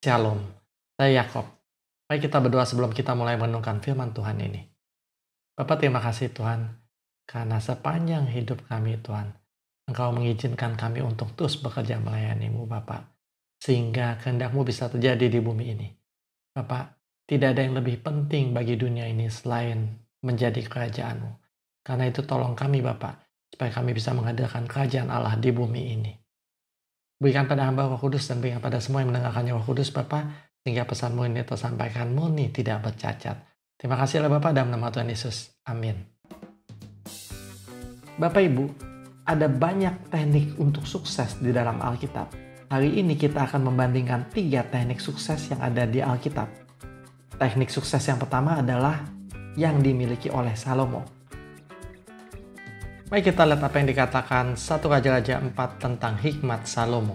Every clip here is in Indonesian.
Shalom, saya Yakob. Mari kita berdoa sebelum kita mulai merenungkan firman Tuhan ini. Bapak, terima kasih Tuhan, karena sepanjang hidup kami Tuhan, Engkau mengizinkan kami untuk terus bekerja melayani-Mu Bapak, sehingga kehendak-Mu bisa terjadi di bumi ini. Bapak, tidak ada yang lebih penting bagi dunia ini selain menjadi kerajaan-Mu. Karena itu tolong kami Bapak, supaya kami bisa menghadirkan kerajaan Allah di bumi ini. Berikan pada hamba Roh Kudus dan berikan pada semua yang mendengarkannya Roh Kudus Bapa, sehingga pesan-Mu ini tersampaikan murni tidak bercacat. Terima kasih Allah Bapa dalam nama Tuhan Yesus. Amin. Bapak Ibu, ada banyak teknik untuk sukses di dalam Alkitab. Hari ini kita akan membandingkan 3 teknik sukses yang ada di Alkitab. Teknik sukses yang pertama adalah yang dimiliki oleh Salomo. Mari kita lihat apa yang dikatakan 1 Raja-Raja 4 tentang hikmat Salomo.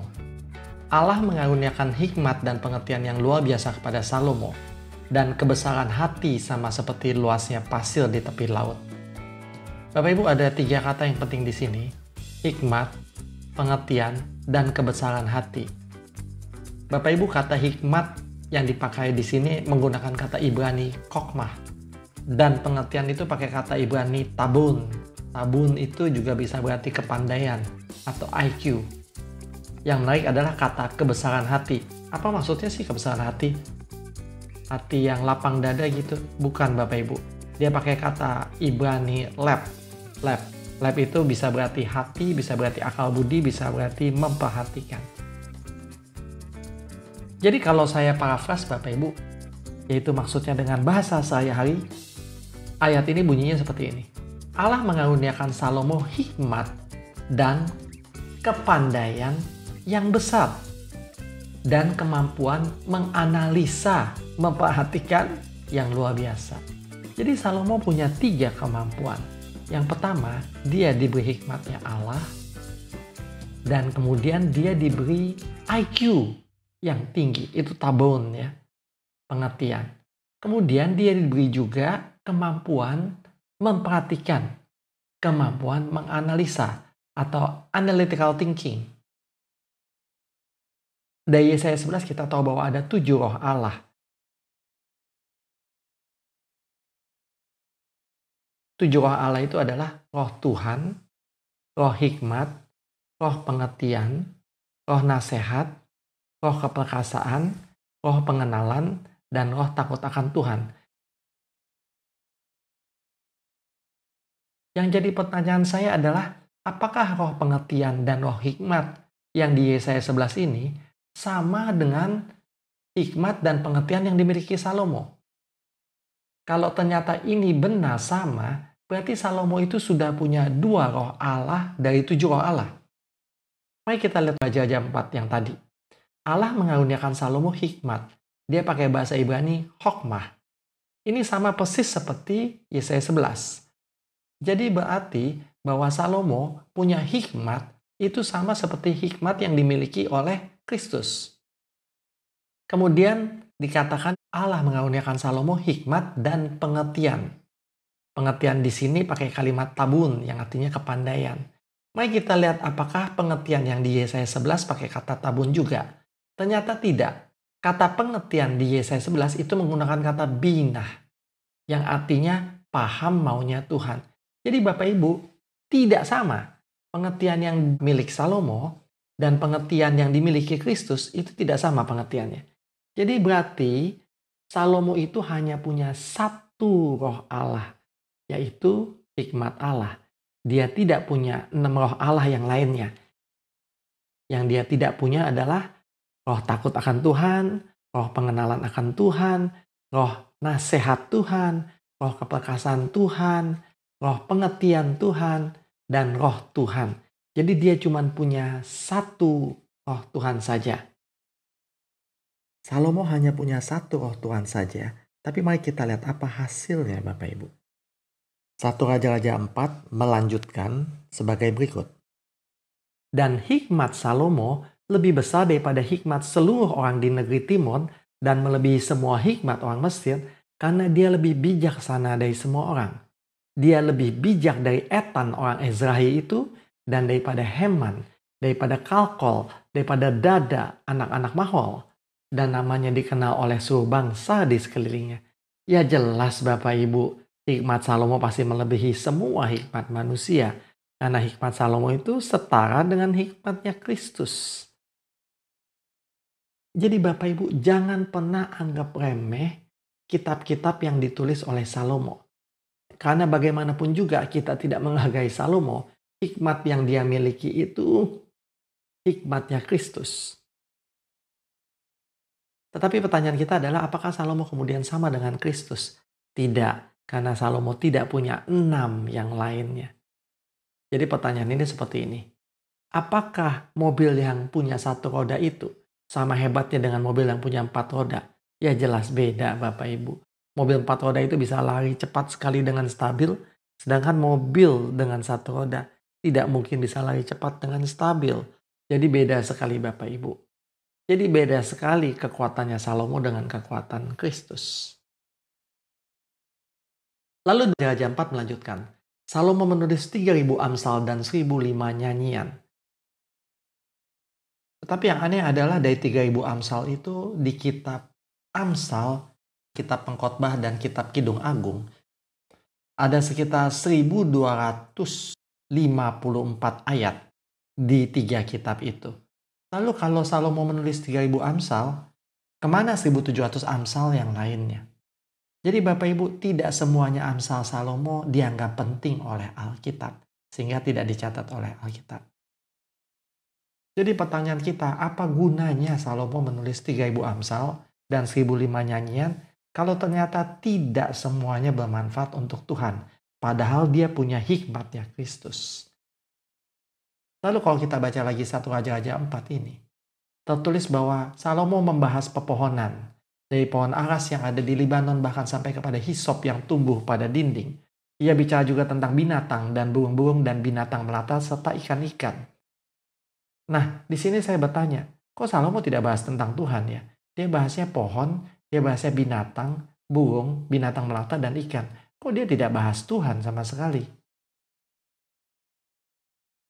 Allah mengaruniakan hikmat dan pengertian yang luar biasa kepada Salomo, dan kebesaran hati sama seperti luasnya pasir di tepi laut. Bapak Ibu, ada 3 kata yang penting di sini: hikmat, pengertian, dan kebesaran hati. Bapak Ibu, kata hikmat yang dipakai di sini menggunakan kata Ibrani kokmah, dan pengertian itu pakai kata Ibrani tabun. Tabun itu juga bisa berarti kepandaian atau IQ. Yang menarik adalah kata kebesaran hati. Apa maksudnya sih kebesaran hati? Hati yang lapang dada gitu? Bukan Bapak Ibu. Dia pakai kata Ibrani lab. Lab itu bisa berarti hati, bisa berarti akal budi, bisa berarti memperhatikan. Jadi kalau saya parafras Bapak Ibu, yaitu maksudnya dengan bahasa sehari-hari, ayat ini bunyinya seperti ini. Allah mengaruniakan Salomo hikmat dan kepandaian yang besar dan kemampuan menganalisa, memperhatikan yang luar biasa. Jadi Salomo punya 3 kemampuan. Yang pertama, dia diberi hikmatnya Allah, dan kemudian dia diberi IQ yang tinggi, itu tabon ya, pengertian. Kemudian dia diberi juga kemampuan memperhatikan, kemampuan menganalisa atau analytical thinking. Dari Yesaya 11 kita tahu bahwa ada 7 roh Allah. 7 roh Allah itu adalah roh Tuhan, roh hikmat, roh pengertian, roh nasihat, roh keperkasaan, roh pengenalan, dan roh takut akan Tuhan. Yang jadi pertanyaan saya adalah, apakah roh pengertian dan roh hikmat yang di Yesaya 11 ini sama dengan hikmat dan pengertian yang dimiliki Salomo? Kalau ternyata ini benar sama, berarti Salomo itu sudah punya 2 roh Allah dari 7 roh Allah. Mari kita lihat Raja-Raja 4 yang tadi. Allah mengaruniakan Salomo hikmat. Dia pakai bahasa Ibrani hokmah. Ini sama persis seperti Yesaya 11. Jadi berarti bahwa Salomo punya hikmat itu sama seperti hikmat yang dimiliki oleh Kristus. Kemudian dikatakan Allah mengaruniakan Salomo hikmat dan pengertian. Pengertian di sini pakai kalimat tabun yang artinya kepandaian. Mari kita lihat apakah pengertian yang di Yesaya 11 pakai kata tabun juga. Ternyata tidak. Kata pengertian di Yesaya 11 itu menggunakan kata binah, yang artinya paham maunya Tuhan. Jadi Bapak Ibu, tidak sama. Pengertian yang milik Salomo dan pengertian yang dimiliki Kristus itu tidak sama pengertiannya. Jadi berarti Salomo itu hanya punya 1 roh Allah, yaitu hikmat Allah. Dia tidak punya 6 roh Allah yang lainnya. Yang dia tidak punya adalah roh takut akan Tuhan, roh pengenalan akan Tuhan, roh nasihat Tuhan, roh keperkasaan Tuhan, roh pengertian Tuhan, dan roh Tuhan. Jadi dia cuma punya 1 roh Tuhan saja. Salomo hanya punya 1 roh Tuhan saja. Tapi mari kita lihat apa hasilnya Bapak Ibu. 1 Raja-Raja 4 melanjutkan sebagai berikut. Dan hikmat Salomo lebih besar daripada hikmat seluruh orang di negeri Timon dan melebihi semua hikmat orang Mesir karena dia lebih bijaksana dari semua orang. Dia lebih bijak dari Etan orang Ezrahi itu dan daripada Heman, daripada Kalkol, daripada Dada anak-anak Mahol. dan namanya dikenal oleh seluruh bangsa di sekelilingnya. Ya jelas Bapak Ibu, hikmat Salomo pasti melebihi semua hikmat manusia. Karena hikmat Salomo itu setara dengan hikmatnya Kristus. Jadi Bapak Ibu jangan pernah anggap remeh kitab-kitab yang ditulis oleh Salomo. Karena bagaimanapun juga kita tidak menghargai Salomo, hikmat yang dia miliki itu hikmatnya Kristus. Tetapi pertanyaan kita adalah apakah Salomo kemudian sama dengan Kristus? Tidak, karena Salomo tidak punya 6 yang lainnya. Jadi pertanyaan ini seperti ini. Apakah mobil yang punya 1 roda itu sama hebatnya dengan mobil yang punya 4 roda? Ya jelas beda Bapak Ibu. Mobil 4 roda itu bisa lari cepat sekali dengan stabil, sedangkan mobil dengan 1 roda tidak mungkin bisa lari cepat dengan stabil. Jadi beda sekali Bapak Ibu. Jadi beda sekali kekuatannya Salomo dengan kekuatan Kristus. Lalu Raja 4 melanjutkan. Salomo menulis 3.000 Amsal dan 1.005 nyanyian. Tetapi yang aneh adalah dari 3.000 Amsal itu di kitab Amsal, kitab Pengkhotbah dan kitab Kidung Agung ada sekitar 1.254 ayat di 3 kitab itu. Lalu kalau Salomo menulis 3.000 Amsal, kemana 1.700 Amsal yang lainnya? Jadi Bapak Ibu, tidak semuanya Amsal Salomo dianggap penting oleh Alkitab, sehingga tidak dicatat oleh Alkitab. Jadi pertanyaan kita, apa gunanya Salomo menulis 3.000 Amsal dan 1.005 nyanyian, kalau ternyata tidak semuanya bermanfaat untuk Tuhan, padahal dia punya hikmatnya Kristus. Lalu kalau kita baca lagi 1 Raja-Raja 4 ini, tertulis bahwa Salomo membahas pepohonan, dari pohon aras yang ada di Libanon bahkan sampai kepada hisop yang tumbuh pada dinding. Ia bicara juga tentang binatang dan burung-burung dan binatang melata serta ikan-ikan. Nah, di sini saya bertanya, kok Salomo tidak bahas tentang Tuhan ya? Dia bahasnya pohon, dia bahasnya binatang, burung, binatang melata, dan ikan. Kok dia tidak bahas Tuhan sama sekali?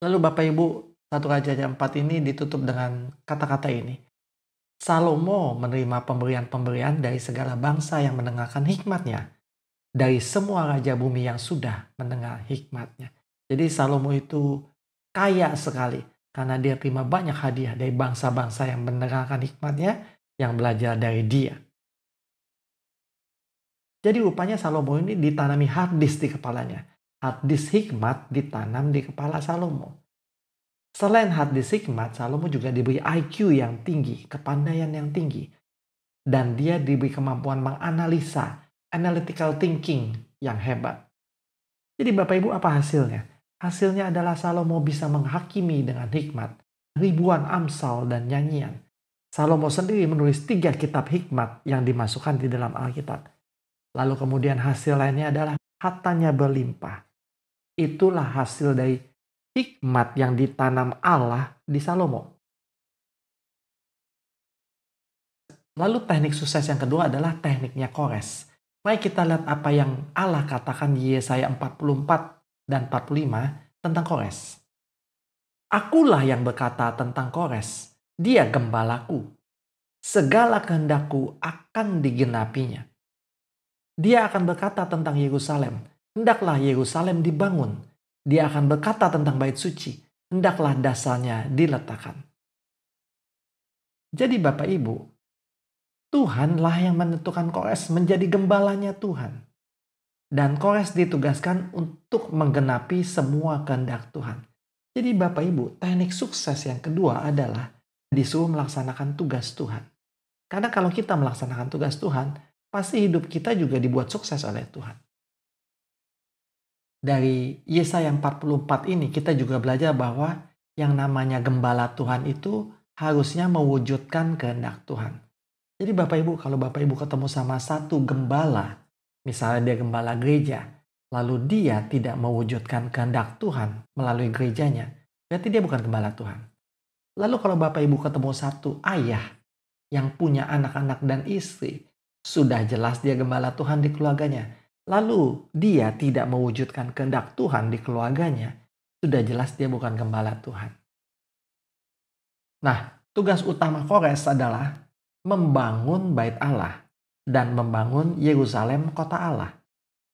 Lalu Bapak Ibu, 1 Raja 4 ini ditutup dengan kata-kata ini. Salomo menerima pemberian-pemberian dari segala bangsa yang mendengarkan hikmatnya. Dari semua raja bumi yang sudah mendengar hikmatnya. Jadi Salomo itu kaya sekali. Karena dia terima banyak hadiah dari bangsa-bangsa yang mendengarkan hikmatnya. Yang belajar dari dia. Jadi rupanya Salomo ini ditanami harddisk di kepalanya. Harddisk hikmat ditanam di kepala Salomo. Selain harddisk hikmat, Salomo juga diberi IQ yang tinggi, kepandaian yang tinggi. Dan dia diberi kemampuan menganalisa, analytical thinking yang hebat. Jadi Bapak Ibu apa hasilnya? Hasilnya adalah Salomo bisa menghakimi dengan hikmat ribuan amsal dan nyanyian. Salomo sendiri menulis 3 kitab hikmat yang dimasukkan di dalam Alkitab. Lalu kemudian hasil lainnya adalah hartanya berlimpah. Itulah hasil dari hikmat yang ditanam Allah di Salomo. Lalu teknik sukses yang kedua adalah tekniknya Kores. Mari kita lihat apa yang Allah katakan di Yesaya 44 dan 45 tentang Kores. Akulah yang berkata tentang Kores, dia gembalaku. Segala kehendakku akan digenapinya. Dia akan berkata tentang Yerusalem, hendaklah Yerusalem dibangun. Dia akan berkata tentang bait suci, hendaklah dasarnya diletakkan. Jadi Bapak Ibu, Tuhanlah yang menentukan Kores menjadi gembalanya Tuhan. Dan Kores ditugaskan untuk menggenapi semua kehendak Tuhan. Jadi Bapak Ibu, teknik sukses yang kedua adalah disuruh melaksanakan tugas Tuhan. Karena kalau kita melaksanakan tugas Tuhan, pasti hidup kita juga dibuat sukses oleh Tuhan. Dari Yesaya 44 ini kita juga belajar bahwa yang namanya gembala Tuhan itu harusnya mewujudkan kehendak Tuhan. Jadi Bapak Ibu, kalau Bapak Ibu ketemu sama satu gembala, misalnya dia gembala gereja, lalu dia tidak mewujudkan kehendak Tuhan melalui gerejanya, berarti dia bukan gembala Tuhan. Lalu kalau Bapak Ibu ketemu satu ayah yang punya anak-anak dan istri, sudah jelas dia gembala Tuhan di keluarganya. Lalu dia tidak mewujudkan kehendak Tuhan di keluarganya, sudah jelas dia bukan gembala Tuhan. Nah, tugas utama Kores adalah membangun bait Allah dan membangun Yerusalem kota Allah.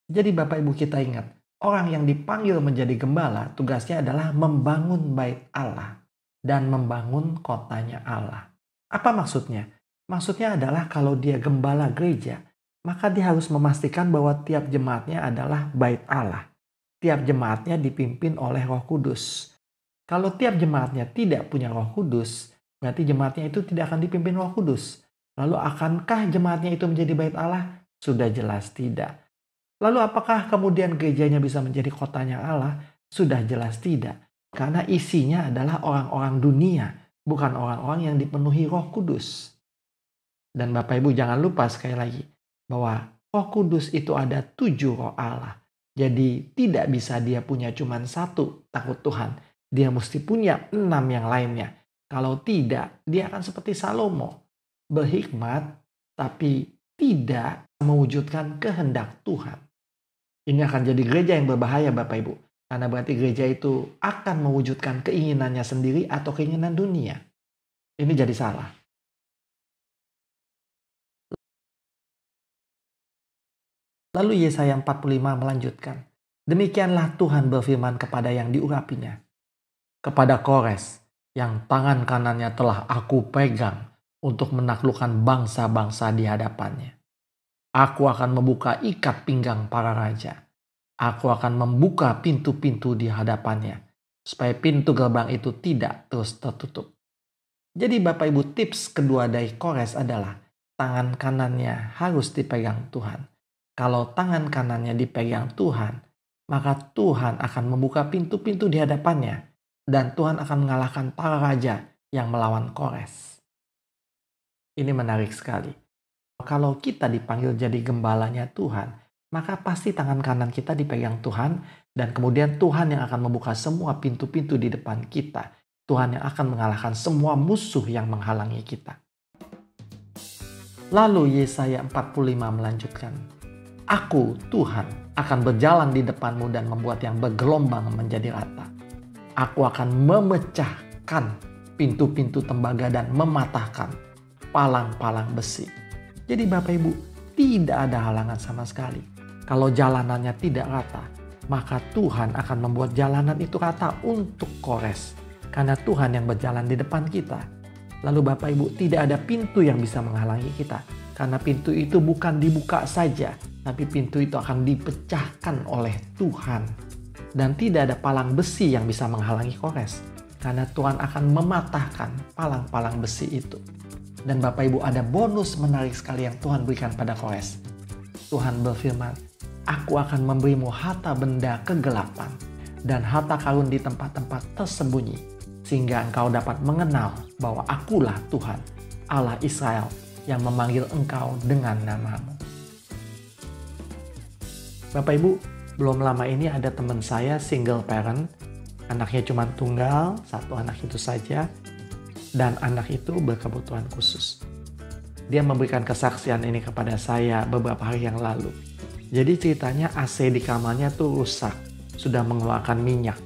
Jadi Bapak Ibu kita ingat, orang yang dipanggil menjadi gembala tugasnya adalah membangun bait Allah dan membangun kotanya Allah. Apa maksudnya? Maksudnya adalah kalau dia gembala gereja, maka dia harus memastikan bahwa tiap jemaatnya adalah bait Allah. Tiap jemaatnya dipimpin oleh Roh Kudus. Kalau tiap jemaatnya tidak punya Roh Kudus, berarti jemaatnya itu tidak akan dipimpin Roh Kudus. Lalu akankah jemaatnya itu menjadi bait Allah? Sudah jelas tidak. Lalu apakah kemudian gerejanya bisa menjadi kotanya Allah? Sudah jelas tidak. Karena isinya adalah orang-orang dunia, bukan orang-orang yang dipenuhi Roh Kudus. Dan Bapak Ibu jangan lupa sekali lagi bahwa Roh Kudus itu ada 7 roh Allah. Jadi tidak bisa dia punya cuma 1 takut Tuhan. Dia mesti punya 6 yang lainnya. Kalau tidak, dia akan seperti Salomo. Berhikmat, tapi tidak mewujudkan kehendak Tuhan. Ini akan jadi gereja yang berbahaya Bapak Ibu. Karena berarti gereja itu akan mewujudkan keinginannya sendiri atau keinginan dunia. Ini jadi salah. Lalu Yesaya 45 melanjutkan. Demikianlah Tuhan berfirman kepada yang diurapinya. Kepada Kores, yang tangan kanannya telah aku pegang untuk menaklukkan bangsa-bangsa di hadapannya. Aku akan membuka ikat pinggang para raja. Aku akan membuka pintu-pintu di hadapannya, supaya pintu gerbang itu tidak terus tertutup. Jadi Bapak Ibu, tips kedua dari Kores adalah tangan kanannya harus dipegang Tuhan. Kalau tangan kanannya dipegang Tuhan, maka Tuhan akan membuka pintu-pintu di hadapannya. Dan Tuhan akan mengalahkan para raja yang melawan Kores. Ini menarik sekali. Kalau kita dipanggil jadi gembalanya Tuhan, maka pasti tangan kanan kita dipegang Tuhan. Dan kemudian Tuhan yang akan membuka semua pintu-pintu di depan kita. Tuhan yang akan mengalahkan semua musuh yang menghalangi kita. Lalu Yesaya 45 melanjutkan. Aku, Tuhan, akan berjalan di depanmu dan membuat yang bergelombang menjadi rata. Aku akan memecahkan pintu-pintu tembaga dan mematahkan palang-palang besi. Jadi Bapak Ibu, tidak ada halangan sama sekali. Kalau jalanannya tidak rata, maka Tuhan akan membuat jalanan itu rata untuk Kores. Karena Tuhan yang berjalan di depan kita. Lalu Bapak Ibu, tidak ada pintu yang bisa menghalangi kita. Karena pintu itu bukan dibuka saja, tapi pintu itu akan dipecahkan oleh Tuhan. Dan tidak ada palang besi yang bisa menghalangi Kores. Karena Tuhan akan mematahkan palang-palang besi itu. Dan Bapak Ibu, ada bonus menarik sekali yang Tuhan berikan pada Kores. Tuhan berfirman, aku akan memberimu harta benda kegelapan dan harta karun di tempat-tempat tersembunyi. Sehingga engkau dapat mengenal bahwa akulah Tuhan, Allah Israel, yang memanggil engkau dengan namamu. Bapak Ibu, belum lama ini ada teman saya single parent, anaknya cuma tunggal, 1 anak itu saja, dan anak itu berkebutuhan khusus. Dia memberikan kesaksian ini kepada saya beberapa hari yang lalu. Jadi ceritanya AC di kamarnya tuh rusak, sudah mengeluarkan minyak.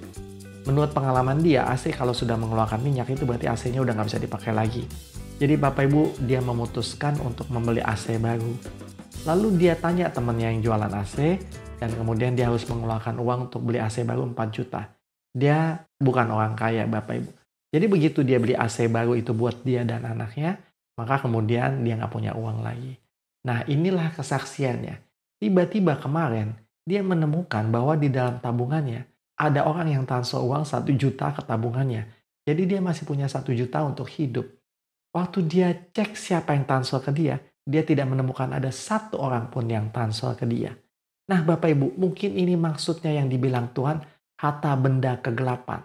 Menurut pengalaman dia, AC kalau sudah mengeluarkan minyak itu berarti AC-nya udah nggak bisa dipakai lagi. Jadi Bapak Ibu, dia memutuskan untuk membeli AC baru. Lalu dia tanya temannya yang jualan AC, dan kemudian dia harus mengeluarkan uang untuk beli AC baru 4 juta. Dia bukan orang kaya Bapak Ibu. Jadi begitu dia beli AC baru itu buat dia dan anaknya, maka kemudian dia nggak punya uang lagi. Nah inilah kesaksiannya. Tiba-tiba kemarin dia menemukan bahwa di dalam tabungannya ada orang yang transfer uang 1 juta ke tabungannya. Jadi dia masih punya 1 juta untuk hidup. Waktu dia cek siapa yang transfer ke dia tidak menemukan ada 1 orang pun yang transfer ke dia. Nah Bapak Ibu, mungkin ini maksudnya yang dibilang Tuhan, harta benda kegelapan.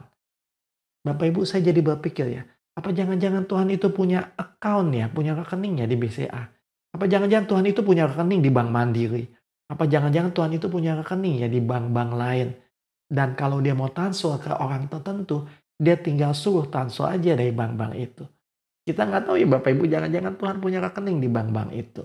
Bapak Ibu, saya jadi berpikir ya, apa jangan-jangan Tuhan itu punya account ya, punya rekeningnya di BCA? Apa jangan-jangan Tuhan itu punya rekening di Bank Mandiri? Apa jangan-jangan Tuhan itu punya rekening ya di bank-bank lain? Dan kalau dia mau transfer ke orang tertentu, dia tinggal suruh transfer aja dari bank-bank itu. Kita nggak tahu ya Bapak Ibu, jangan-jangan Tuhan punya rekening di bank-bank itu.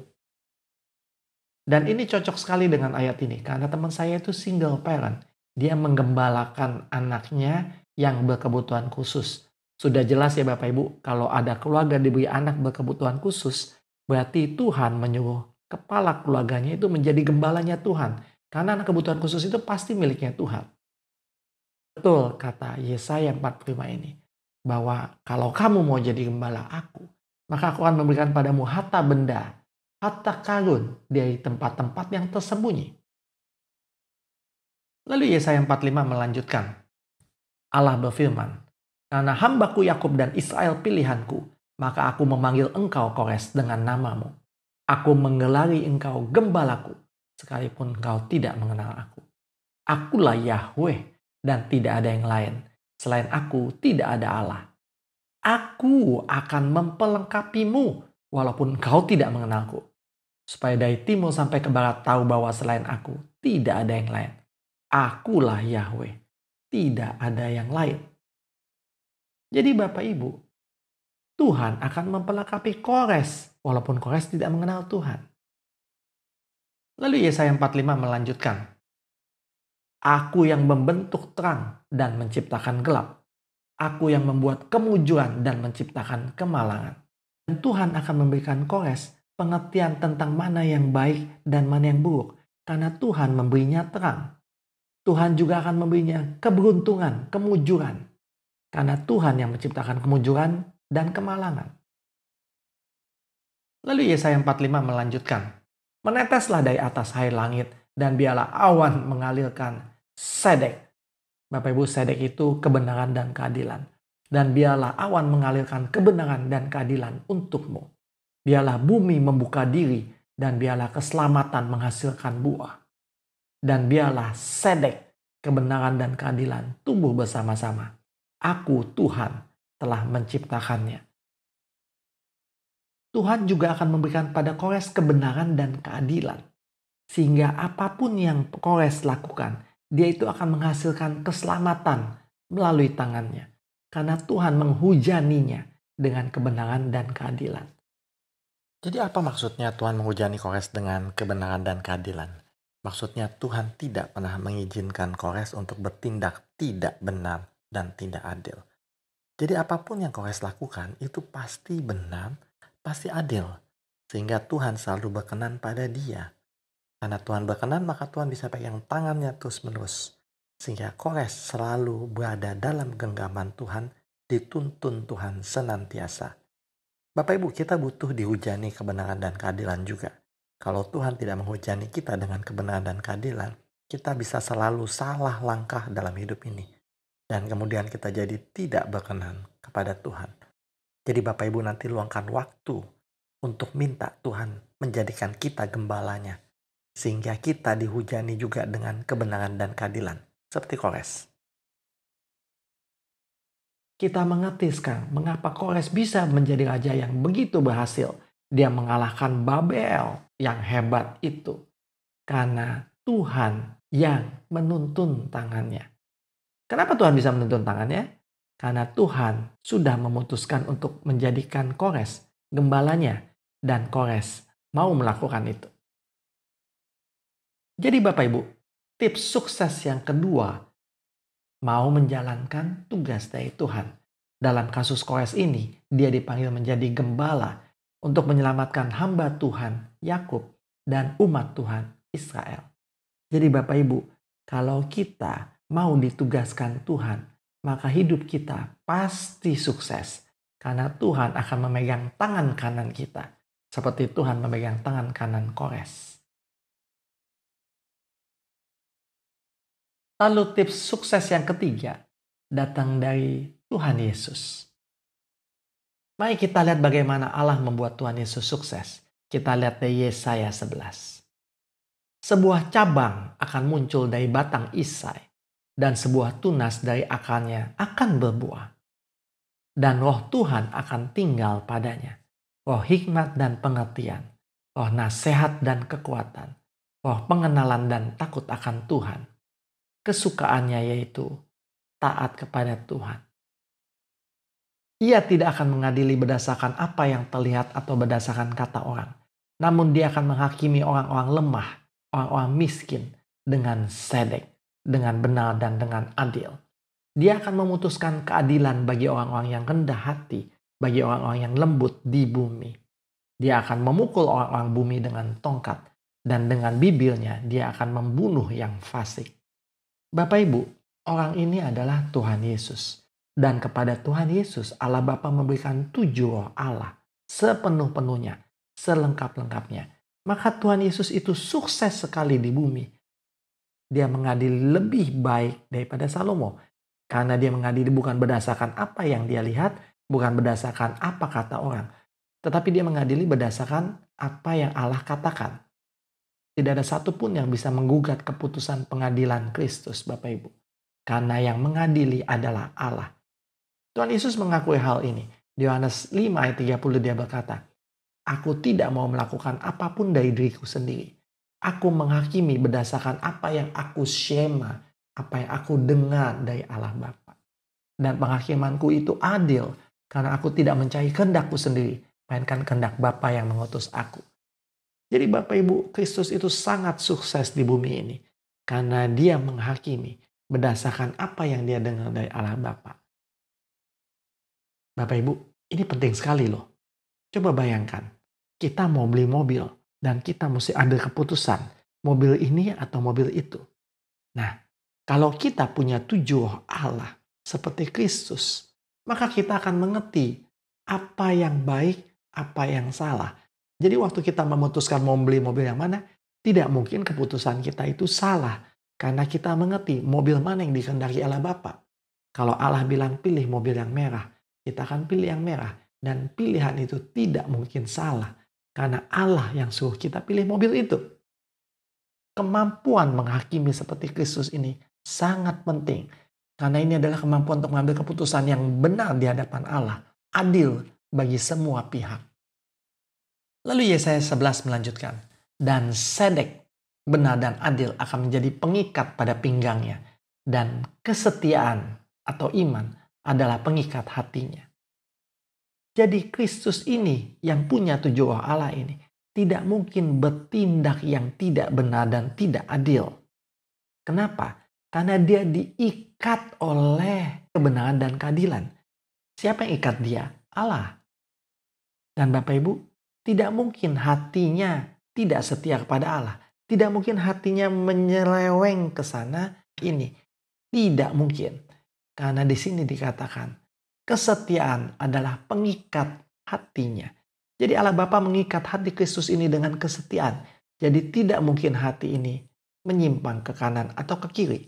Dan ini cocok sekali dengan ayat ini, karena teman saya itu single parent. Dia menggembalakan anaknya yang berkebutuhan khusus. Sudah jelas ya Bapak Ibu, kalau ada keluarga diberi anak berkebutuhan khusus, Berarti Tuhan menyuruh kepala keluarganya itu menjadi gembalanya Tuhan. Karena kebutuhan khusus itu pasti miliknya Tuhan. Betul kata Yesaya 45 ini. Bahwa kalau kamu mau jadi gembala aku, maka aku akan memberikan padamu harta benda, harta karun dari tempat-tempat yang tersembunyi. Lalu Yesaya 45 melanjutkan. Allah berfirman, karena hambaku Yakub dan Israel pilihanku, maka aku memanggil engkau Kores dengan namamu. Aku menggelari engkau gembalaku, sekalipun engkau tidak mengenal aku. Akulah Yahweh dan tidak ada yang lain. Selain aku tidak ada Allah. Aku akan mempelengkapimu walaupun engkau tidak mengenalku. Supaya dari timur sampai ke barat tahu bahwa selain aku tidak ada yang lain. Akulah Yahweh, tidak ada yang lain. Jadi Bapak Ibu, Tuhan akan mempelengkapi Kores walaupun Kores tidak mengenal Tuhan. Lalu Yesaya 45 melanjutkan. Aku yang membentuk terang dan menciptakan gelap. Aku yang membuat kemujuran dan menciptakan kemalangan. Dan Tuhan akan memberikan Kores pengertian tentang mana yang baik dan mana yang buruk. Karena Tuhan memberinya terang. Tuhan juga akan memberinya keberuntungan, kemujuran. Karena Tuhan yang menciptakan kemujuran dan kemalangan. Lalu Yesaya 45 melanjutkan. Meneteslah dari atas hai langit dan biarlah awan mengalirkan sedek. Bapak Ibu, sedek itu kebenaran dan keadilan. Dan biarlah awan mengalirkan kebenaran dan keadilan untukmu. Biarlah bumi membuka diri dan biarlah keselamatan menghasilkan buah. Dan biarlah sedek, kebenaran dan keadilan tumbuh bersama-sama. Aku Tuhan telah menciptakannya. Tuhan juga akan memberikan pada Kores kebenaran dan keadilan. Sehingga apapun yang Kores lakukan, dia itu akan menghasilkan keselamatan melalui tangannya. Karena Tuhan menghujaninya dengan kebenaran dan keadilan. Jadi apa maksudnya Tuhan menghujani Kores dengan kebenaran dan keadilan? Maksudnya Tuhan tidak pernah mengizinkan Kores untuk bertindak tidak benar dan tidak adil. Jadi apapun yang Kores lakukan itu pasti benar, pasti adil. Sehingga Tuhan selalu berkenan pada dia. Karena Tuhan berkenan maka Tuhan bisa pegang tangannya terus menerus. Sehingga Kores selalu berada dalam genggaman Tuhan, dituntun Tuhan senantiasa. Bapak Ibu, kita butuh dihujani kebenaran dan keadilan juga. Kalau Tuhan tidak menghujani kita dengan kebenaran dan keadilan, kita bisa selalu salah langkah dalam hidup ini. Dan kemudian kita jadi tidak berkenan kepada Tuhan. Jadi Bapak Ibu nanti luangkan waktu untuk minta Tuhan menjadikan kita gembalanya. Sehingga kita dihujani juga dengan kebenaran dan keadilan. Seperti Kores. Kita mengerti sekarang mengapa Kores bisa menjadi raja yang begitu berhasil. Dia mengalahkan Babel yang hebat itu. Karena Tuhan yang menuntun tangannya. Kenapa Tuhan bisa menuntun tangannya? Karena Tuhan sudah memutuskan untuk menjadikan Kores gembalanya. Dan Kores mau melakukan itu. Jadi Bapak Ibu, tips sukses yang kedua, mau menjalankan tugas dari Tuhan. Dalam kasus Kores ini, dia dipanggil menjadi gembala untuk menyelamatkan hamba Tuhan, Yakub, dan umat Tuhan, Israel. Jadi Bapak Ibu, kalau kita mau ditugaskan Tuhan, maka hidup kita pasti sukses. Karena Tuhan akan memegang tangan kanan kita. Seperti Tuhan memegang tangan kanan Kores. Lalu tips sukses yang ketiga datang dari Tuhan Yesus. Mari kita lihat bagaimana Allah membuat Tuhan Yesus sukses. Kita lihat dari Yesaya 11. Sebuah cabang akan muncul dari batang Isai dan sebuah tunas dari akarnya akan berbuah. Dan roh Tuhan akan tinggal padanya. Roh hikmat dan pengertian, roh nasihat dan kekuatan, roh pengenalan dan takut akan Tuhan. Kesukaannya yaitu taat kepada Tuhan. Ia tidak akan mengadili berdasarkan apa yang terlihat atau berdasarkan kata orang. Namun dia akan menghakimi orang-orang lemah, orang-orang miskin dengan sedek, dengan benar dan dengan adil. Dia akan memutuskan keadilan bagi orang-orang yang rendah hati, bagi orang-orang yang lembut di bumi. Dia akan memukul orang-orang bumi dengan tongkat. Dan dengan bibirnya dia akan membunuh yang fasik. Bapak Ibu, orang ini adalah Tuhan Yesus. Dan kepada Tuhan Yesus Allah Bapa memberikan 7 roh Allah. Sepenuh-penuhnya, selengkap-lengkapnya. Maka Tuhan Yesus itu sukses sekali di bumi. Dia mengadili lebih baik daripada Salomo. Karena dia mengadili bukan berdasarkan apa yang dia lihat, bukan berdasarkan apa kata orang. Tetapi dia mengadili berdasarkan apa yang Allah katakan. Tidak ada satupun yang bisa menggugat keputusan pengadilan Kristus, Bapak Ibu. Karena yang mengadili adalah Allah. Tuhan Yesus mengakui hal ini. Di Yohanes 5 ayat 30 dia berkata, "Aku tidak mau melakukan apapun dari diriku sendiri. Aku menghakimi berdasarkan apa yang aku syema, apa yang aku dengar dari Allah Bapa. Dan penghakimanku itu adil, karena aku tidak mencari kehendakku sendiri, melainkan kehendak Bapa yang mengutus aku." Jadi Bapak Ibu, Kristus itu sangat sukses di bumi ini. Karena dia menghakimi berdasarkan apa yang dia dengar dari Allah Bapa. Bapak Ibu, ini penting sekali loh. Coba bayangkan, kita mau beli mobil dan kita mesti ambil keputusan. Mobil ini atau mobil itu. Nah, kalau kita punya 7 roh Allah seperti Kristus, maka kita akan mengerti apa yang baik, apa yang salah. Jadi waktu kita memutuskan mau beli mobil yang mana, tidak mungkin keputusan kita itu salah. Karena kita mengerti mobil mana yang dikehendaki Allah Bapa. Kalau Allah bilang pilih mobil yang merah, kita akan pilih yang merah. Dan pilihan itu tidak mungkin salah. Karena Allah yang suruh kita pilih mobil itu. Kemampuan menghakimi seperti Kristus ini sangat penting. Karena ini adalah kemampuan untuk mengambil keputusan yang benar di hadapan Allah. Adil bagi semua pihak. Lalu Yesaya 11 melanjutkan. Dan sedek, benar dan adil akan menjadi pengikat pada pinggangnya. Dan kesetiaan atau iman adalah pengikat hatinya. Jadi Kristus ini yang punya 7 roh Allah ini tidak mungkin bertindak yang tidak benar dan tidak adil. Kenapa? Karena dia diikat oleh kebenaran dan keadilan. Siapa yang ikat dia? Allah. Dan Bapak Ibu, tidak mungkin hatinya tidak setia kepada Allah. Tidak mungkin hatinya menyeleweng ke sana ini. Tidak mungkin. Karena di sini dikatakan kesetiaan adalah pengikat hatinya. Jadi Allah Bapa mengikat hati Kristus ini dengan kesetiaan. Jadi tidak mungkin hati ini menyimpang ke kanan atau ke kiri.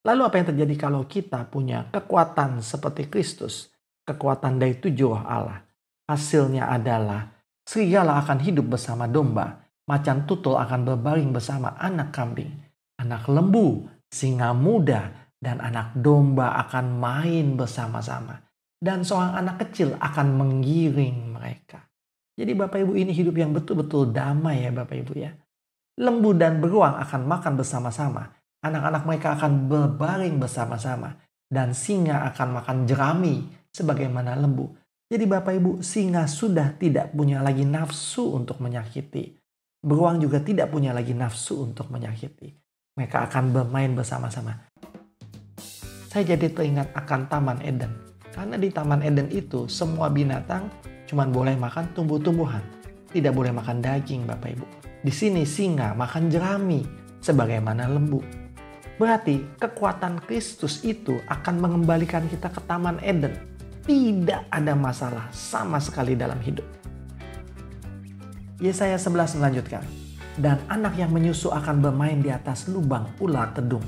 Lalu apa yang terjadi kalau kita punya kekuatan seperti Kristus? Kekuatan dari 7 roh Allah. Hasilnya adalah serigala akan hidup bersama domba, macan tutul akan berbaring bersama anak kambing, anak lembu, singa muda, dan anak domba akan main bersama-sama. Dan seorang anak kecil akan menggiring mereka. Jadi Bapak Ibu, ini hidup yang betul-betul damai ya Bapak Ibu ya. Lembu dan beruang akan makan bersama-sama. Anak-anak mereka akan berbaring bersama-sama. Dan singa akan makan jerami sebagaimana lembu. Jadi Bapak Ibu, singa sudah tidak punya lagi nafsu untuk menyakiti. Beruang juga tidak punya lagi nafsu untuk menyakiti. Mereka akan bermain bersama-sama. Saya jadi teringat akan Taman Eden. Karena di Taman Eden itu semua binatang cuma boleh makan tumbuh-tumbuhan. Tidak boleh makan daging Bapak Ibu. Di sini singa makan jerami sebagaimana lembu. Berarti kekuatan Kristus itu akan mengembalikan kita ke Taman Eden. Tidak ada masalah sama sekali dalam hidup. Yesaya 11 melanjutkan. Dan anak yang menyusu akan bermain di atas lubang ular tedung.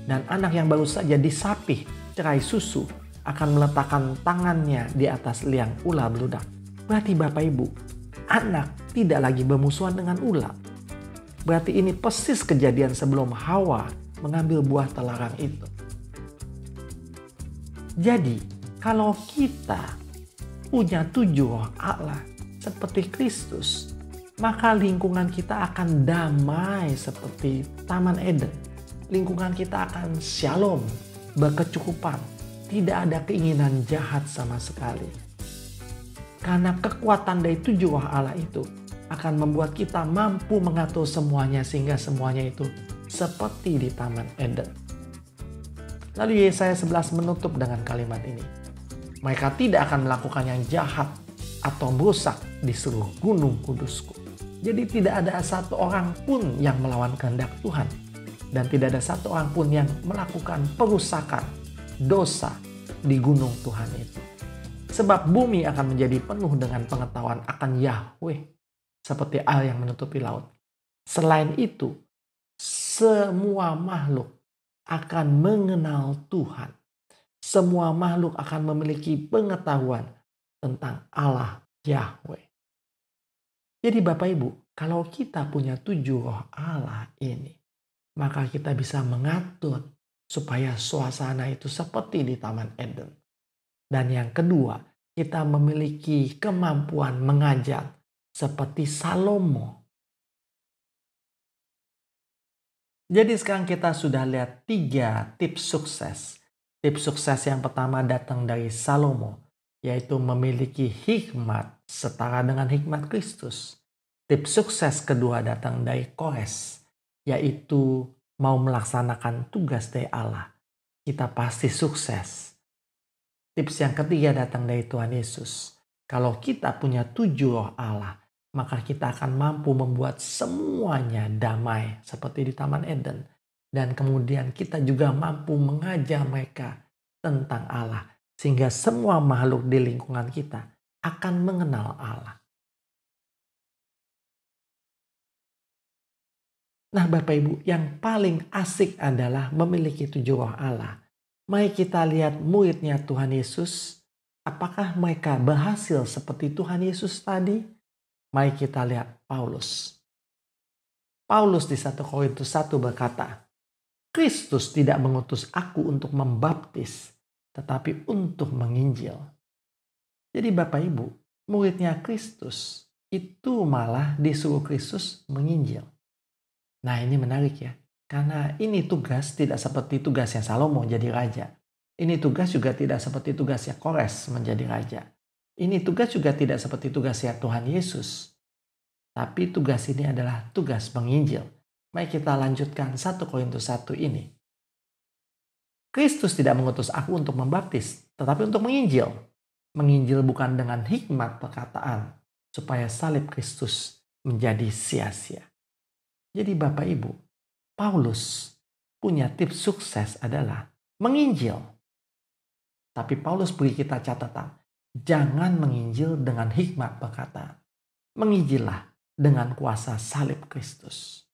Dan anak yang baru saja disapih cerai susu akan meletakkan tangannya di atas liang ular beludak. Berarti Bapak Ibu, anak tidak lagi bermusuhan dengan ular. Berarti ini persis kejadian sebelum Hawa mengambil buah terlarang itu. Jadi, kalau kita punya 7 roh Allah seperti Kristus, maka lingkungan kita akan damai seperti Taman Eden. Lingkungan kita akan shalom, berkecukupan. Tidak ada keinginan jahat sama sekali. Karena kekuatan dari 7 roh Allah itu akan membuat kita mampu mengatur semuanya sehingga semuanya itu seperti di Taman Eden. Lalu Yesaya 11 menutup dengan kalimat ini. Mereka tidak akan melakukan yang jahat atau merusak di seluruh gunung kudusku. Jadi tidak ada satu orang pun yang melawan kehendak Tuhan. Dan tidak ada satu orang pun yang melakukan perusakan, dosa di gunung Tuhan itu. Sebab bumi akan menjadi penuh dengan pengetahuan akan Yahweh, seperti air yang menutupi laut. Selain itu, semua makhluk akan mengenal Tuhan. Semua makhluk akan memiliki pengetahuan tentang Allah Yahweh. Jadi Bapak Ibu, kalau kita punya 7 roh Allah ini, maka kita bisa mengatur supaya suasana itu seperti di Taman Eden. Dan yang kedua, kita memiliki kemampuan mengajar seperti Salomo. Jadi sekarang kita sudah lihat 3 tips sukses. Tips sukses yang pertama datang dari Salomo, yaitu memiliki hikmat setara dengan hikmat Kristus. Tips sukses kedua datang dari Kores, yaitu mau melaksanakan tugas dari Allah. Kita pasti sukses. Tips yang ketiga datang dari Tuhan Yesus. Kalau kita punya 7 roh Allah, maka kita akan mampu membuat semuanya damai seperti di Taman Eden. Dan kemudian kita juga mampu mengajar mereka tentang Allah. Sehingga semua makhluk di lingkungan kita akan mengenal Allah. Nah Bapak Ibu, yang paling asik adalah memiliki 7 roh Allah. Mari kita lihat muridnya Tuhan Yesus. Apakah mereka berhasil seperti Tuhan Yesus tadi? Mari kita lihat Paulus. Paulus di 1 Korintus 1 berkata, Kristus tidak mengutus aku untuk membaptis, tetapi untuk menginjil. Jadi Bapak Ibu, muridnya Kristus itu malah disuruh Kristus menginjil. Nah ini menarik ya, karena ini tugas tidak seperti tugasnya Salomo jadi raja. Ini tugas juga tidak seperti tugasnya Kores menjadi raja. Ini tugas juga tidak seperti tugasnya Tuhan Yesus. Tapi tugas ini adalah tugas menginjil. Mari kita lanjutkan 1 Korintus 1 ini. Kristus tidak mengutus aku untuk membaptis, tetapi untuk menginjil. Menginjil bukan dengan hikmat perkataan, supaya salib Kristus menjadi sia-sia. Jadi Bapak Ibu, Paulus punya tips sukses adalah menginjil. Tapi Paulus beri kita catatan, jangan menginjil dengan hikmat perkataan. Menginjillah dengan kuasa salib Kristus.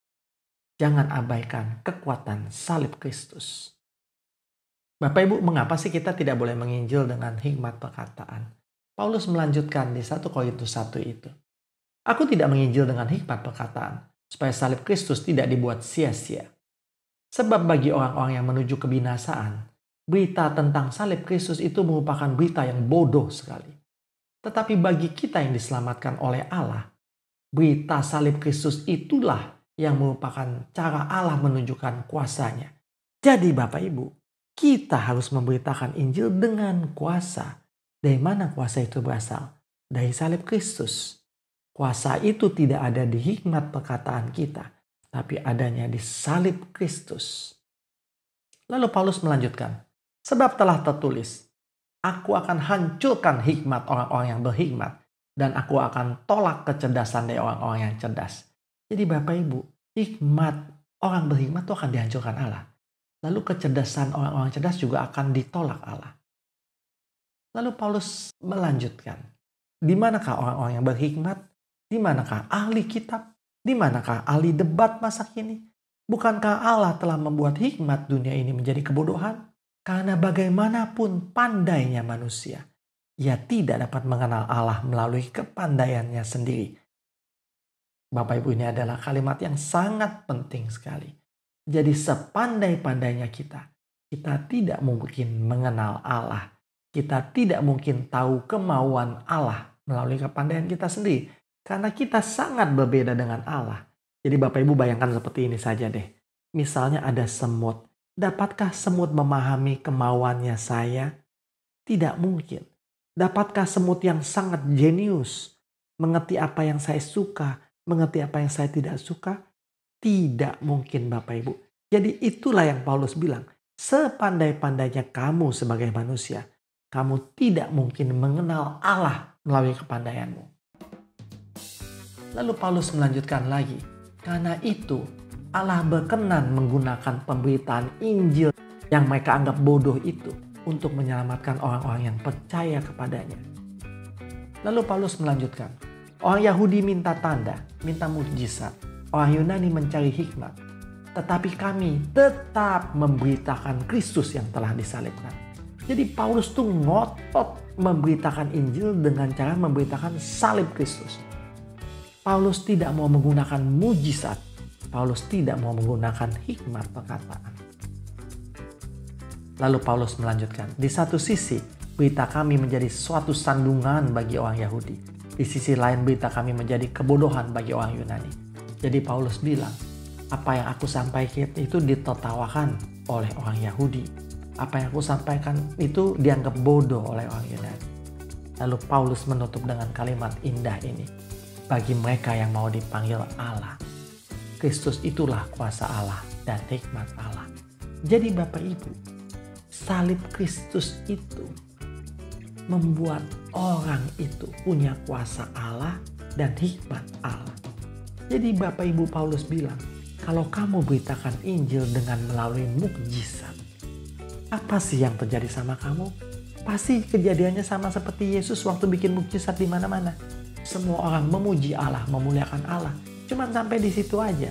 Jangan abaikan kekuatan salib Kristus. Bapak Ibu, mengapa sih kita tidak boleh menginjil dengan hikmat perkataan? Paulus melanjutkan di 1 Korintus 1 itu. Aku tidak menginjil dengan hikmat perkataan, supaya salib Kristus tidak dibuat sia-sia. Sebab bagi orang-orang yang menuju kebinasaan, berita tentang salib Kristus itu merupakan berita yang bodoh sekali. Tetapi bagi kita yang diselamatkan oleh Allah, berita salib Kristus itulah yang merupakan cara Allah menunjukkan kuasanya. Jadi Bapak Ibu, kita harus memberitakan Injil dengan kuasa. Dari mana kuasa itu berasal? Dari salib Kristus. Kuasa itu tidak ada di hikmat perkataan kita, tapi adanya di salib Kristus. Lalu Paulus melanjutkan, sebab telah tertulis, aku akan hancurkan hikmat orang-orang yang berhikmat, dan aku akan tolak kecerdasan dari orang-orang yang cerdas. Jadi Bapak Ibu, hikmat orang berhikmat itu akan dihancurkan Allah. Lalu kecerdasan orang-orang cerdas juga akan ditolak Allah. Lalu Paulus melanjutkan, di manakah orang-orang yang berhikmat? Di manakah ahli kitab? Di manakah ahli debat masa kini? Bukankah Allah telah membuat hikmat dunia ini menjadi kebodohan? Karena bagaimanapun pandainya manusia, ia tidak dapat mengenal Allah melalui kepandaiannya sendiri. Bapak Ibu, ini adalah kalimat yang sangat penting sekali. Jadi sepandai-pandainya kita tidak mungkin mengenal Allah. Kita tidak mungkin tahu kemauan Allah melalui kepandaian kita sendiri. Karena kita sangat berbeda dengan Allah. Jadi Bapak Ibu bayangkan seperti ini saja deh. Misalnya ada semut. Dapatkah semut memahami kemauannya saya? Tidak mungkin. Dapatkah semut yang sangat jenius mengerti apa yang saya suka, mengerti apa yang saya tidak suka? Tidak mungkin Bapak Ibu. Jadi itulah yang Paulus bilang. Sepandai-pandainya kamu sebagai manusia, kamu tidak mungkin mengenal Allah melalui kepandaianmu. Lalu Paulus melanjutkan lagi, karena itu Allah berkenan menggunakan pemberitaan Injil yang mereka anggap bodoh itu untuk menyelamatkan orang-orang yang percaya kepadanya. Lalu Paulus melanjutkan, orang Yahudi minta tanda, minta mukjizat, orang Yunani mencari hikmat, tetapi kami tetap memberitakan Kristus yang telah disalibkan. Jadi Paulus tuh ngotot memberitakan Injil dengan cara memberitakan salib Kristus. Paulus tidak mau menggunakan mujizat. Paulus tidak mau menggunakan hikmat perkataan. Lalu Paulus melanjutkan, di satu sisi berita kami menjadi suatu sandungan bagi orang Yahudi. Di sisi lain berita kami menjadi kebodohan bagi orang Yunani. Jadi Paulus bilang, apa yang aku sampaikan itu ditertawakan oleh orang Yahudi. Apa yang aku sampaikan itu dianggap bodoh oleh orang Yunani. Lalu Paulus menutup dengan kalimat indah ini. Bagi mereka yang mau dipanggil Allah, Kristus itulah kuasa Allah dan hikmat Allah. Jadi Bapak Ibu, salib Kristus itu membuat orang itu punya kuasa Allah dan hikmat Allah. Jadi Bapak Ibu, Paulus bilang, kalau kamu beritakan Injil dengan melalui mukjizat, apa sih yang terjadi sama kamu? Pasti kejadiannya sama seperti Yesus waktu bikin mukjizat di mana-mana. Semua orang memuji Allah, memuliakan Allah. Cuman sampai di situ aja.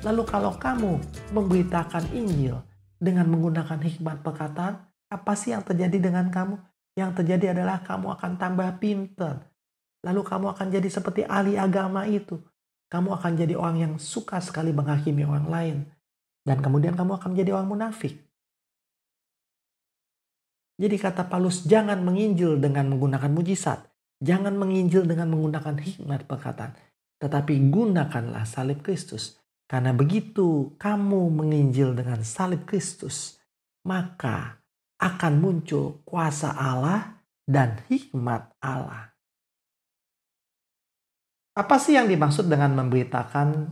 Lalu kalau kamu memberitakan Injil dengan menggunakan hikmat perkataan, apa sih yang terjadi dengan kamu? Yang terjadi adalah kamu akan tambah pintar. Lalu kamu akan jadi seperti ahli agama itu. Kamu akan jadi orang yang suka sekali menghakimi orang lain. Dan kemudian kamu akan menjadi orang munafik. Jadi kata Paulus, jangan menginjil dengan menggunakan mujizat. Jangan menginjil dengan menggunakan hikmat perkataan. Tetapi gunakanlah salib Kristus. Karena begitu kamu menginjil dengan salib Kristus, maka akan muncul kuasa Allah dan hikmat Allah. Apa sih yang dimaksud dengan memberitakan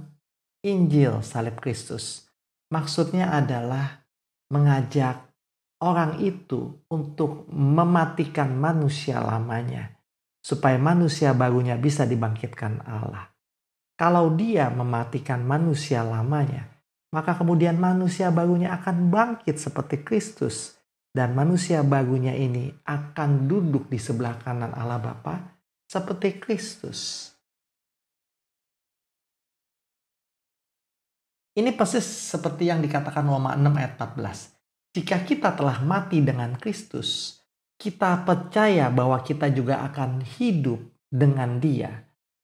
Injil salib Kristus? Maksudnya adalah mengajak orang itu untuk mematikan manusia lamanya, supaya manusia barunya bisa dibangkitkan Allah. Kalau dia mematikan manusia lamanya, maka kemudian manusia barunya akan bangkit seperti Kristus. Dan manusia barunya ini akan duduk di sebelah kanan Allah Bapa seperti Kristus. Ini persis seperti yang dikatakan Roma 6 ayat 14. Jika kita telah mati dengan Kristus, kita percaya bahwa kita juga akan hidup dengan Dia.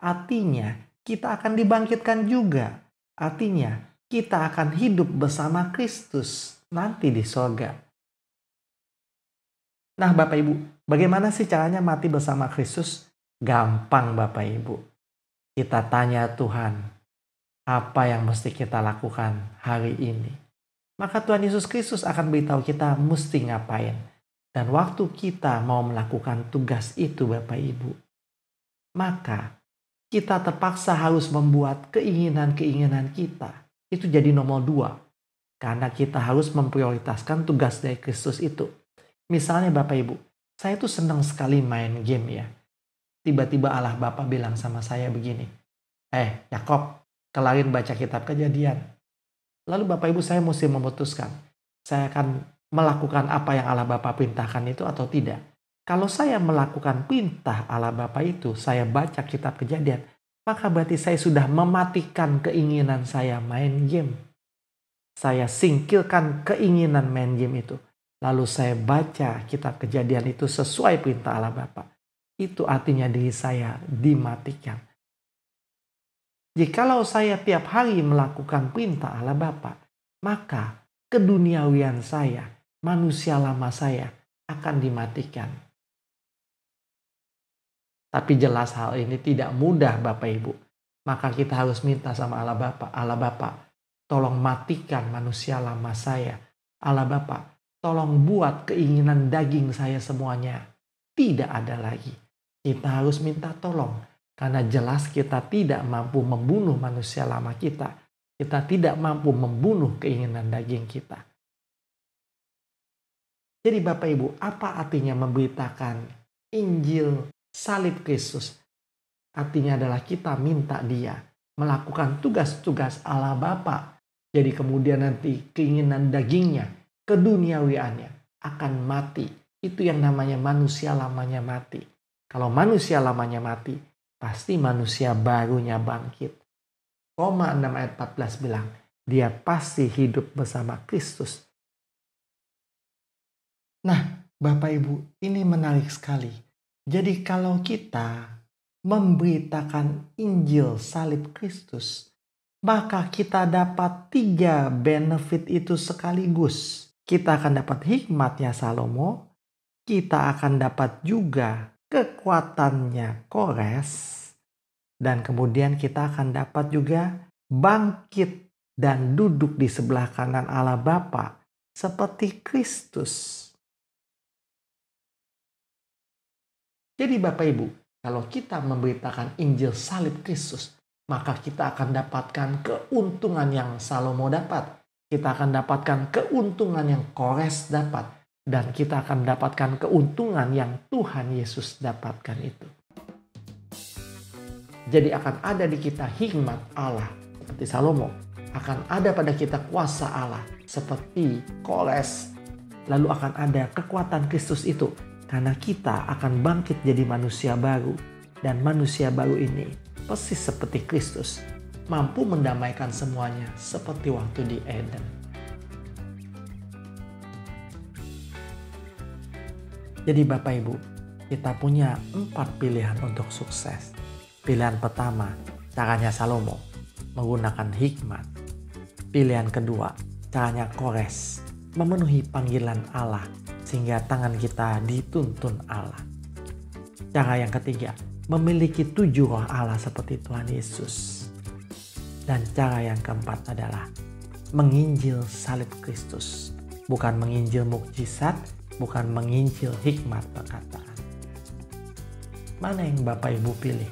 Artinya, kita akan dibangkitkan juga. Artinya, kita akan hidup bersama Kristus nanti di sorga. Nah, Bapak Ibu, bagaimana sih caranya mati bersama Kristus? Gampang, Bapak Ibu. Kita tanya Tuhan, apa yang mesti kita lakukan hari ini? Maka Tuhan Yesus Kristus akan beritahu kita mesti ngapain. Dan waktu kita mau melakukan tugas itu Bapak Ibu, maka kita terpaksa harus membuat keinginan-keinginan kita itu jadi nomor 2. Karena kita harus memprioritaskan tugas dari Kristus itu. Misalnya Bapak Ibu, saya tuh senang sekali main game ya. Tiba-tiba Allah Bapa bilang sama saya begini, Yakob, kelarin baca kitab Kejadian. Lalu Bapak Ibu saya mesti memutuskan, saya akan melakukan apa yang Allah Bapa perintahkan itu atau tidak. Kalau saya melakukan perintah Allah Bapa itu, saya baca kitab Kejadian, maka berarti saya sudah mematikan keinginan saya main game. Saya singkirkan keinginan main game itu. Lalu saya baca kitab Kejadian itu sesuai perintah Allah Bapa. Itu artinya diri saya dimatikan. Jikalau saya tiap hari melakukan perintah Allah Bapa, maka keduniawian saya, manusia lama saya akan dimatikan. Tapi jelas hal ini tidak mudah Bapak Ibu. Maka kita harus minta sama Allah Bapa. Allah Bapa, tolong matikan manusia lama saya. Allah Bapa, tolong buat keinginan daging saya semuanya tidak ada lagi. Kita harus minta tolong. Karena jelas kita tidak mampu membunuh manusia lama kita. Kita tidak mampu membunuh keinginan daging kita. Jadi Bapak Ibu, apa artinya memberitakan Injil salib Kristus. Artinya adalah kita minta Dia melakukan tugas-tugas Allah Bapa. Jadi kemudian nanti keinginan dagingnya, keduniawiannya akan mati. Itu yang namanya manusia lamanya mati. Kalau manusia lamanya mati, pasti manusia barunya bangkit. Roma 6 ayat 14 bilang, dia pasti hidup bersama Kristus. Nah, Bapak Ibu, ini menarik sekali. Jadi kalau kita memberitakan Injil salib Kristus, maka kita dapat 3 benefit itu sekaligus. Kita akan dapat hikmatnya Salomo, kita akan dapat juga kekuatannya Kores, dan kemudian kita akan dapat juga bangkit dan duduk di sebelah kanan Allah Bapa seperti Kristus. Jadi Bapak Ibu, kalau kita memberitakan Injil salib Kristus, maka kita akan dapatkan keuntungan yang Salomo dapat. Kita akan dapatkan keuntungan yang Kores dapat. Dan kita akan dapatkan keuntungan yang Tuhan Yesus dapatkan itu. Jadi akan ada di kita hikmat Allah seperti Salomo. Akan ada pada kita kuasa Allah seperti Kores. Lalu akan ada kekuatan Kristus itu. Karena kita akan bangkit jadi manusia baru. Dan manusia baru ini persis seperti Kristus. Mampu mendamaikan semuanya seperti waktu di Eden. Jadi Bapak Ibu, kita punya 4 pilihan untuk sukses. Pilihan pertama, caranya Salomo, menggunakan hikmat. Pilihan kedua, caranya Kores, memenuhi panggilan Allah sehingga tangan kita dituntun Allah. Cara yang ketiga, memiliki 7 roh Allah seperti Tuhan Yesus. Dan cara yang keempat adalah menginjil salib Kristus. Bukan menginjil mukjizat, bukan menginjil hikmat perkataan. Mana yang Bapak Ibu pilih?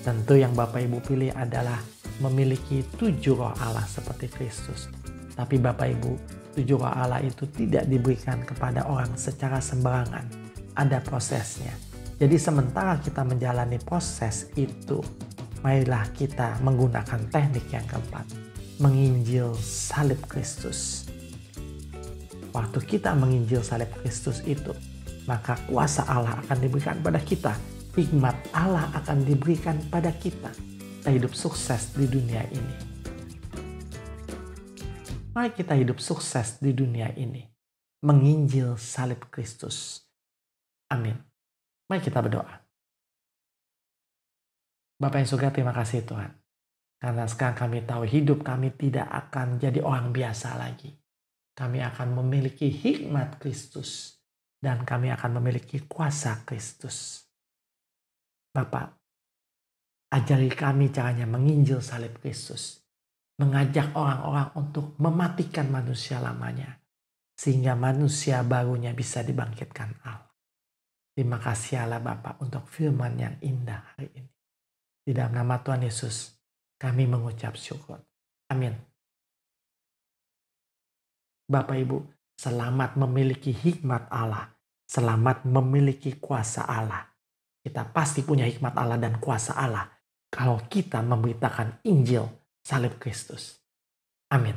Tentu yang Bapak Ibu pilih adalah memiliki 7 roh Allah seperti Kristus. Tapi Bapak Ibu, 7 roh Allah itu tidak diberikan kepada orang secara sembarangan. Ada prosesnya. Jadi sementara kita menjalani proses itu, marilah kita menggunakan teknik yang keempat. Menginjil salib Kristus. Waktu kita menginjil salib Kristus itu, maka kuasa Allah akan diberikan pada kita. Hikmat Allah akan diberikan pada kita. Kita hidup sukses di dunia ini. Mari kita hidup sukses di dunia ini. Menginjil salib Kristus. Amin. Mari kita berdoa. Bapa yang surga, terima kasih Tuhan. Karena sekarang kami tahu hidup kami tidak akan jadi orang biasa lagi. Kami akan memiliki hikmat Kristus. Dan kami akan memiliki kuasa Kristus. Bapak, ajari kami caranya menginjil salib Kristus. Mengajak orang-orang untuk mematikan manusia lamanya. Sehingga manusia barunya bisa dibangkitkan Allah. Terima kasih Allah Bapa untuk firman yang indah hari ini. Di dalam nama Tuhan Yesus, kami mengucap syukur. Amin. Bapak Ibu, selamat memiliki hikmat Allah. Selamat memiliki kuasa Allah. Kita pasti punya hikmat Allah dan kuasa Allah. Kalau kita memberitakan Injil salib Kristus. Amin.